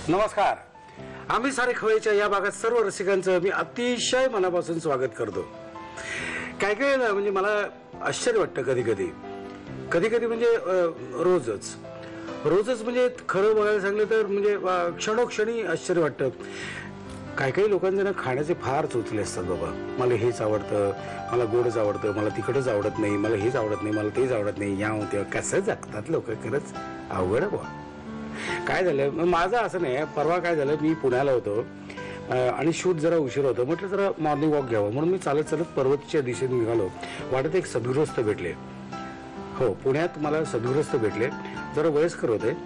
नमस्कार. आम्ही सारे खवय्याच्या या भागात सर्व रसिकांचं मी अतिशय मनापासून स्वागत करतो. काय काय ना म्हणजे मला आश्चर्य वाटतं कधी कधी म्हणजे रोजच म्हणजे खरं बघायला सांगलं तर म्हणजे क्षणोक्षणी आश्चर्य वाटतं. काही लोकांचे ना खाण्याचे फार चोचले असतात. बाबा मला हेच आवडतं, मला गोडच आवडतं, मला तिखटच आवडत नाही, मला हेच आवडत नाही, मला तेच आवडत नाही. या होते कसं जगतात लोक. खरंच अवघड आहे बाबा. काय झालं माझं असं नाही. परवा काय झालं, मी पुण्याला होतो आणि शूट जरा उशीर होतं. म्हटलं जरा मॉर्निंग वॉक घ्यावं म्हणून मी चालत पर्वतीच्या दिशेने निघालो. वाटत एक सद्गृहस्थ भेटले. हो, पुण्यात मला सद्गृहस्थ भेटले. जरा वयस्कर होते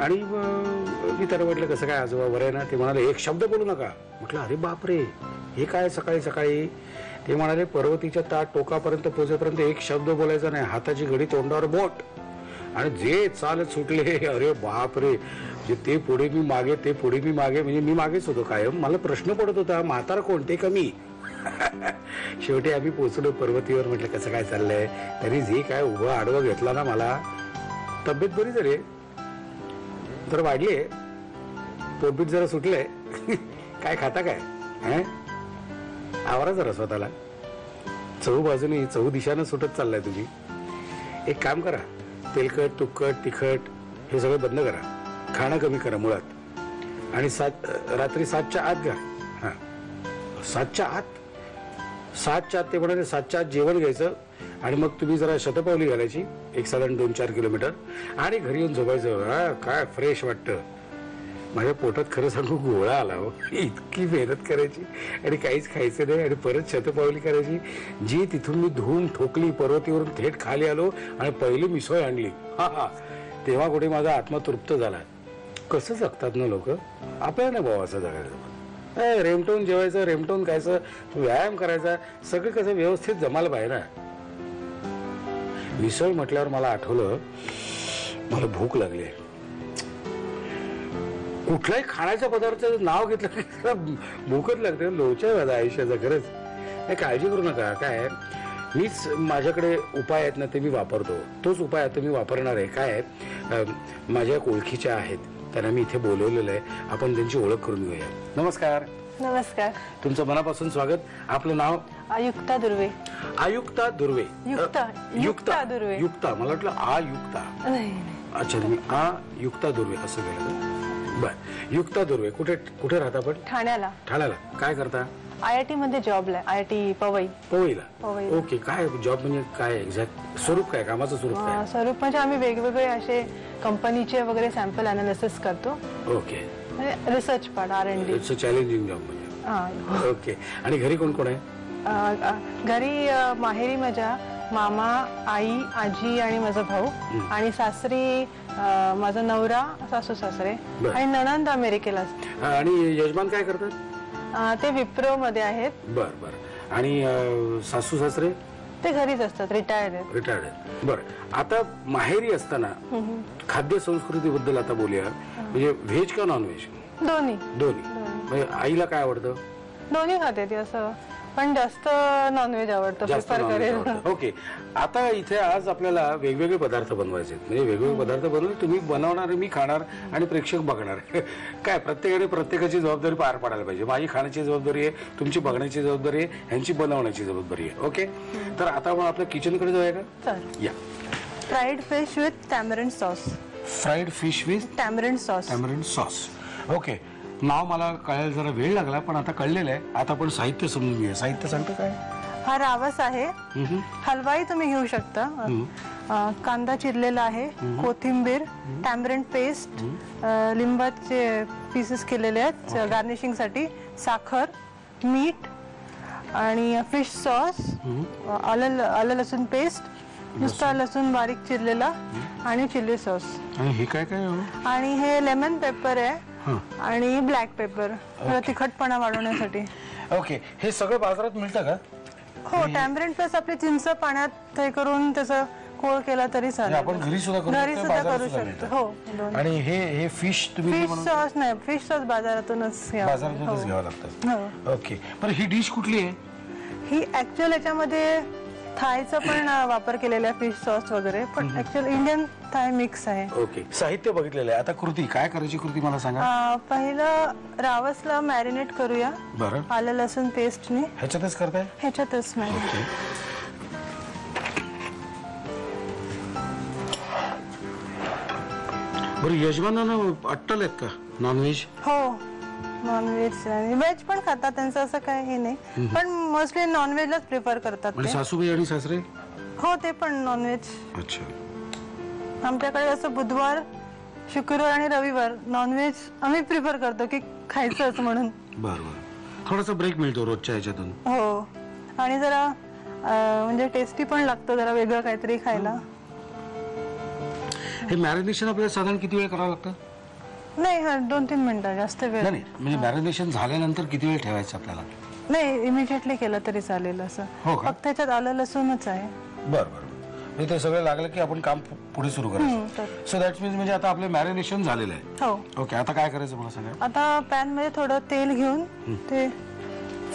आणि मी त्याला म्हटलं कसं काय आजोबा बरं आहे ना. ते म्हणाले एक शब्द बोलू नका. म्हटलं अरे बापरे हे काय सकाळी सकाळी. ते म्हणाले पर्वतीच्या टोकापर्यंत पोहोचेपर्यंत एक शब्द बोलायचा नाही, हाताची घडी तोंडावर बोट आणि जे चालत सुटले. अरे बापरे. म्हणजे ते पुढे मी मागे, ते पुढे मी मागे, म्हणजे मी मागेच होतो कायम. मला प्रश्न पडत होता म्हातारा कोणते कमी. शेवटी आम्ही पोहोचलो पर्वतीवर. म्हटलं कसं काय चाललंय. तरी जे काय उभं आडवं घेतला ना मला. तब्येत बरी झाली, जरा वाढली, पोटबीट जरा सुटलंय. काय खाता काय आवरा जरा स्वतःला. चहू बाजूने चहू दिशानं सुटत चाललाय तुम्ही. एक काम करा, तेलकट तुपकट तिखट हे सगळं बंद करा. खाणं कमी करा मुळात. आणि रात्री 7च्या आत घ्या. हां 7च्या आत ते म्हणाले 7च्या आत जेवण घ्यायचं आणि मग तुम्ही जरा शतपावली घालायची एक साधारण 2-4 किलोमीटर आणि घरी येऊन झोपायचं. हा काय फ्रेश वाटतं. माझ्या पोटात खरं सांगू गोळा आला हो. इतकी मेहनत करायची आणि काहीच खायचं नाही आणि परत शतपावली करायची. जी तिथून मी धूम ठोकली. पर्वतीवरून थेट खाली आलो आणि पहिली मिसळ आणली. हा तेव्हा कुठे माझा आत्मा तृप्त झाला. कसं जगतात ना लोक. आपल्याला नाही भाऊ असं जगायचं. रेमटवून जेवायचं, रेमटवून खायचं, व्यायाम करायचा, सगळं कसं व्यवस्थित जमायला पाहिजे ना. मिसळ म्हटल्यावर मला आठवलं मला भूक लागली. कुठल्याही खाण्याच्या पदार्थाचं नाव घेतलं की भूकच लागते. लोच्या माझा आयुष्याचा. खरंच काळजी करू नका. काय मीच माझ्याकडे उपाय आहेत ना ते मी वापरतो. तोच उपाय आता मी वापरणार आहे. काय माझ्या ओळखीच्या आहेत, त्यांना मी इथे बोलवलेलं आहे. आपण त्यांची ओळख करून घेऊया. नमस्कार. नमस्कार. तुमचं मनापासून स्वागत. आपलं नाव? आयुक्ता दुर्वे. आयुक्ता दुर्वे. युक्ता दुर्वे. युक्ता मला वाटलं आयुक्ता. अच्छा तुम्ही आयुक्ता दुर्वे असं केलं. बर युक्ता दुर्वे. कुठे राहता आपण? ठाण्याला. काय करता? IIT मध्ये जॉबला आहे. IIT पवईला. ओके. काय जॉब म्हणजे काय एक्झॅक्ट स्वरूप काय कामाचं स्वरूप काय? स्वरूप म्हणजे आम्ही वेगवेगळे असे कंपनीचे वगैरे सॅम्पल अनालिसिस करतो. Okay. Research part R&D. It's a challenging job म्हणजे. ओके. आणि घरी कोण कोण आहे? घरी माहेरी माझ्या मामा, आई, आजी आणि माझा भाऊ आणि सासरी माझा नवरा, सासू सासरे आणि नणंद अमेरिकेला असते. आणि यजमान काय करतात? ते विप्रो मध्ये आहेत. बर. आणि सासू सासरे? ते घरीच असतात. रिटायर्ड आहेत. बर. आता माहेरी असताना खाद्य संस्कृतीबद्दल आता बोलूया. म्हणजे व्हेज का नॉन व्हेज? दोन्ही. म्हणजे आईला काय आवडतं? दोन्ही खाते ती असं, पण जास्त नॉनव्हेज आवडतं. प्रिफर करेल. ओके. आता इथे आज आपल्याला वेगवेगळे पदार्थ बनवायचे. म्हणजे वेगवेगळे पदार्थ बनवून तुम्ही बनवणार, मी खाणार आणि प्रेक्षक बघणार. काय प्रत्येकाने प्रत्येकाची जबाबदारी पार पाडायला पाहिजे. माझी खाण्याची जबाबदारी आहे, तुमची बघण्याची जबाबदारी आहे, ह्यांची बनवण्याची जबाबदारी आहे. ओके. तर आता आपण आपल्या किचनकडे जाऊया का? या. Fried fish with tamarind sauce. Fried fish with tamarind sauce. Okay. नाव मला कळायला जरा वेळ लागला पण आता कळलेलं आहे. आता आपण साहित्य समजून घेऊया. साहित्य सांगतो काय? हा रावस आहे. हलवाई तुम्ही घेऊ शकता. कांदा चिरलेला आहे, कोथिंबीर, टॅमरिंड पेस्ट, लिंबाचे पीसेस केलेले आहेत गार्निशिंग साठी, साखर, मीठ आणि फिश सॉस, आलं लसूण पेस्ट, नुसता लसूण बारीक चिरलेला आणि चिली सॉस. आणि हे काय काय? आणि हे लेमन पेपर आहे आणि ब्लॅक पेपर तिखटपणा वाढवण्यासाठी. ओके. हे सगळं बाजारात मिळतं का? हो. टॅमरिंड प्लस आपली चिंच पाण्यात हे करून त्याचं कोळ केला तरी चालेल. आपण घरी सुद्धा करू शकतो. हो. आणि हे फिश तुम्ही? फिश सॉस नाही, फिश सॉस बाजारातूनच घ्यावं लागतं. ओके. पण ही डिश कुठली आहे? ही ऍक्च्युअल याच्यामध्ये थायचा पण वापर केलेला आहे, फिश सॉस वगैरे, पण ऍक्च्युअली इंडियन थाय मिक्स आहे. ओके, साहित्य बघितलेलं आहे. आता कृती काय करायची, कृती मला सांगा. पहिलं रावसला मॅरिनेट करूया. बरं, आलं लसूण पेस्टने. ह्याच्यातच करताय? ह्याच्यातच मॅरिनेट. बरं, यजमानांना अट्टल आहेत का नॉनव्हेज? हो, नॉनव्हेज आणि व्हेज पण खातात, त्यांचं असं काय हे नाही, पण मोस्टली नॉनव्हेजलाच प्रिफर करतात म्हणजे ते. सासूबाई आणि सासरे? हो, ते पण नॉनव्हेज. अच्छा. आमच्याकडे असं बुधवार, शुक्रवार आणि रविवार नॉनव्हेज आम्ही प्रिफर करतो की खायचंच म्हणून. बरं बरं, थोडासा ब्रेक मिळतो रोजच्या ह्याच्यातून. हो, आणि जरा म्हणजे टेस्टी पण लागतं, जरा वेगळं काहीतरी खायला. हे मॅरिनेशन आपल्याला साधारण किती वेळ करावं लागतं? नाही, 2-3 मिनिटं, जास्त वेळ नाही, म्हणजे मॅरिनेशन झाल्यानंतर किती वेळ ठेवायचं आपल्याला? नाही, इमिजिएटली केलं तरी चालेल असं. हो का? फक्त त्याच्यात आलं लसूणच आहे. बरं बरं, म्हणजे ते सगळं लागलं की आपण काम पुढे सुरू करायचं. सो दॅट्स मीन्स म्हणजे आता आपलं मॅरिनेशन झालेलं आहे. हो. ओके, आता काय करायचं मला सांगा. आता पॅन मध्ये थोडं तेल घेऊन ते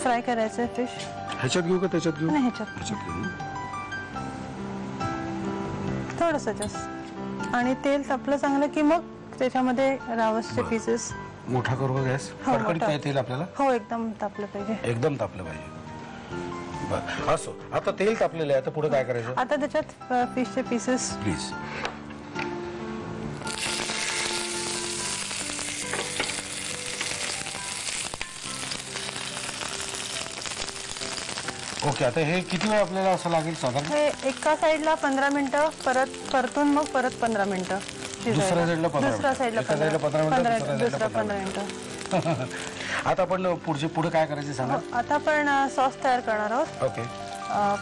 फ्राय करायचं फिश. ह्याच्यात घेऊ का त्याच्यात घेऊ? नाही, ह्याच्यात ह्याच्यात घेऊ. थोडंसं जास्त, आणि तेल तापलं चांगलं की मग त्याच्यामध्ये रावसचे पीसेस. मोठा करू का गॅस? हो, कडकडीत मोठा. पाहिजे तेल आपल्याला? हो, एकदम तापलं पाहिजे. एकदम तापलं पाहिजे. बरं, असो. आता तेल तापलेलं आहे, आता पुढे काय करायचं? आता त्याच्यात फिशचे पीसेस. प्लीज. ओके, आता हे किती वेळ आपल्याला असं लागेल साधारण? हे एका साईडला 15 मिनिटं, परत परतून मग परत 15 मिनिटं शिजवायला. दुसऱ्या साईडला 15 दुसऱ्या साईडला एका साईडला 15 मिनिटं, दुसऱ्या साईडला दुसरा 15 15 मिनिटं. आता आपण पुढे काय करायचं सांगा. आता आपण सॉस तयार करणार आहोत. ओके,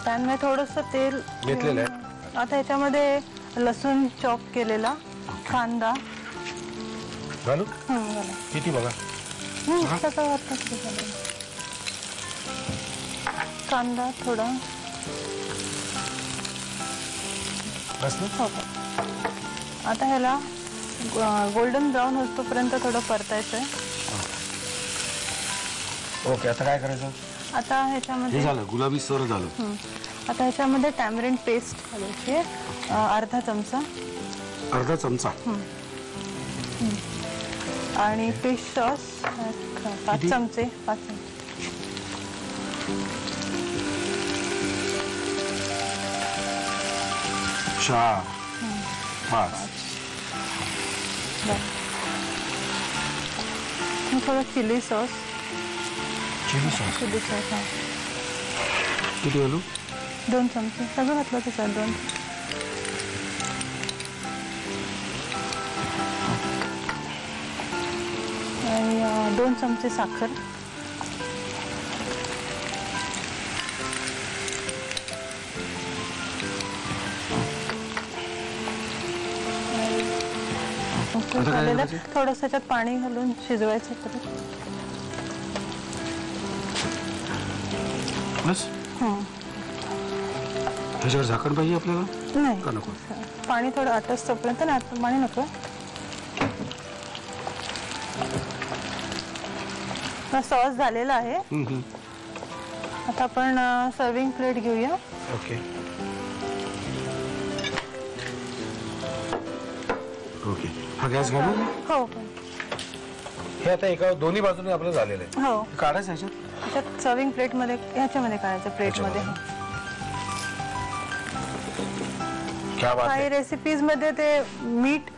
पॅन मध्ये थोडंसं तेल घेतलेलं आहे. आता ह्याच्यामध्ये लसूण चॉप केलेला, कांदा घालू? घाला. किती बघा. सगळं आताच घालायचं. कांदा थोडा. बस ना? हो. आता ह्याला गोल्डन ब्राऊन होतोपर्यंत थोडं परतायचं आहे. ओके, आता काय करायचं? आता हे ह्याच्यामध्ये झालं, गुलाबी सर झालं. आता ह्याच्यामध्ये टॅमरिंड पेस्ट घालायची आहे, अर्धा चमचा. अर्धा चमचा. आणि फिश सॉस 5 चमचे. 5 चमचे. चार, 5. थोडं chilli sauce. Chilli sauce chilli sauce किती घालू? 2 चमचे. सगळं घातलं तर चालेल. 2. आणि 2 चमचे साखर. थोडंसं त्याच्यात पाणी घालून शिजवायचं परत. बस. ह्याच्यावर झाकण पाहिजे आपल्याला? नाही, का नको? पाणी थोडं आटस तोपर्यंत नाही, पाणी नको. सॉस झालेला आहे. आता आपण सर्विंग प्लेट घेऊया. ओके ओके, हा गॅस घालू? हो. हे आता एका दोन्ही बाजूने आपलं झालेलं आहे. हो, काढायचं ह्याच्यात? त्याच्यात सर्विंग प्लेट मध्ये, ह्याच्यामध्ये काढायचं, प्लेट मध्ये. क्या बात काही आहे. रेसिपीज मध्ये ते मीठ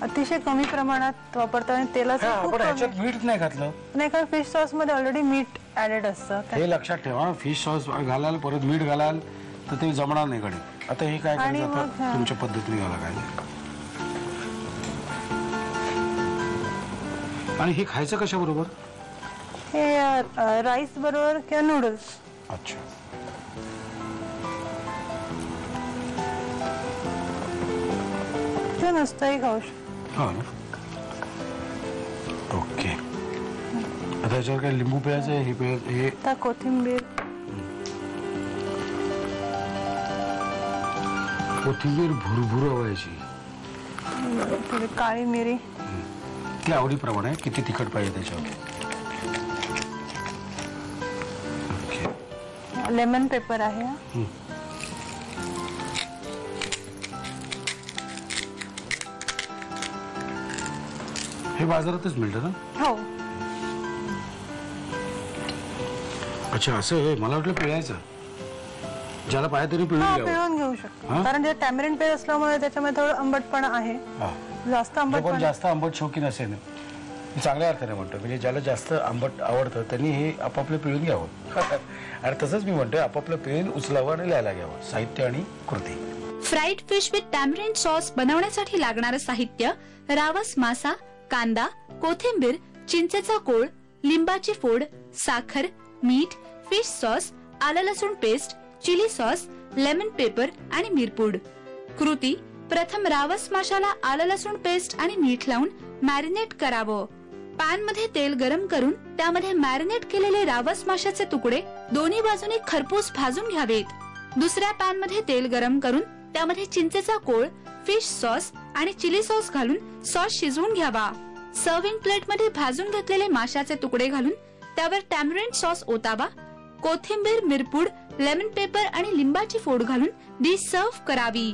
अतिशय कमी प्रमाणात वापरतात आणि तेलाचं खूप आपण कमी. ह्याच्यात मीठ नाही घातलं. नाही, कारण फिश सॉस मध्ये ऑलरेडी मीठ ऍडेड असतं. हे लक्षात ठेवा, फिश सॉस घालाल परत मीठ घालाल तर ते जमणार नाही कडे. आता हे काय आणि करायचं? मग, आता तुमच्या पद्धतीने घाला काय. आणि हे खायचं कशा बरोबर? हे राईस बरोबर किंवा नूडल्स. अच्छा, ते नुसतंही खाऊ शकतो. हो ना. ओके, आता ह्याच्यावर काय लिंबू प्यायचं? हे आता कोथिंबीर. कोथिंबीर भुरभुर व्हायची. थोडी काळी मिरी. ती आवडीप्रमाणे किती तिखट पाहिजे त्याच्यावर. ओके, लेमन पेपर आहे. हे बाजारातच मिळतं ना? हो. अच्छा असं आहे. मला वाटलं पिळायचं, ज्याला पाहिजे तरी पिळून घ्यावं. पिळून घेऊ शकतो, कारण ते टॅमरिन पेस्ट असल्यामुळे त्याच्यामध्ये थोडं आंबटपणा आहे. जास्त आंबट पण जास्त आंबट शौकीन असेल, मी चांगल्या अर्थाने म्हणतो, म्हणजे ज्याला जास्त आंबट आवडतं त्यांनी हे आपापलं पिळून घ्यावं. आणि तसंच मी म्हणतोय, आपापलं पेन उचलावं आणि लिहायला घ्यावं. साहित्य आणि कृती. Fried fish with tamarind sauce बनवण्यासाठी लागणारं साहित्य: रावस मासा, कांदा, कोथिंबीर, चिंचेचा कोळ, लिंबाची फोड, साखर, मीठ, फिश सॉस, आलं लसूण paste, chilli sauce, lemon pepper आणि मिरपूड. कृती: प्रथम रावस माशाला आलं लसूण पेस्ट आणि मीठ लावून मॅरिनेट करावं. पॅन मध्ये तेल गरम करून त्यामध्ये मॅरिनेट केलेले रावस माशाचे तुकडे दोन्ही बाजूने खरपूस भाजून घ्यावेत. दुसऱ्या पॅन मध्ये तेल गरम करून त्यामध्ये चिंचेचा कोळ, फिश सॉस आणि चिली सॉस घालून सॉस शिजवून घ्यावा. सर्व्हिंग प्लेट मध्ये भाजून घेतलेले माशाचे तुकडे घालून त्यावर टॅमरिन सॉस ओतावा. कोथिंबीर, मिरपूड, लेमन पेपर आणि लिंबाची फोड घालून डिश सर्व्ह करावी.